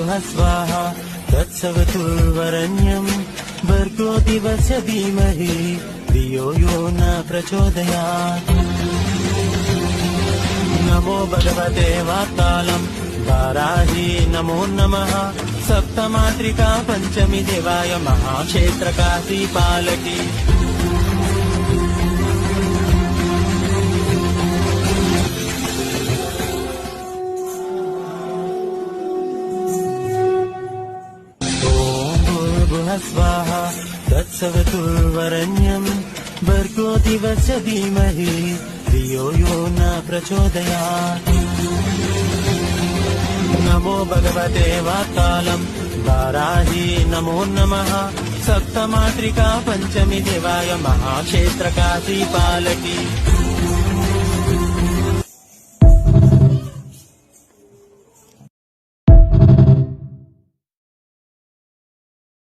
स्वाहा तत्सवितुर्वरेण्यं भर्गो दिवस्य धीमहि धियो यो न प्रचोदयात्। नमो भगवते वातालं वाराही नमो नमः। सप्तमातृका पंचमी देवाय महाक्षेत्र काशी पालकी। स्वाहा तत्सवितुर्वरेण्यं भर्गो दिवस्य धीमहि धियो यो न प्रचोदयात्। नमो भगवते वातालं वाराही नमो नमः। सप्तमातृका पंचमी देवाय महाक्षेत्र काशी पालकी।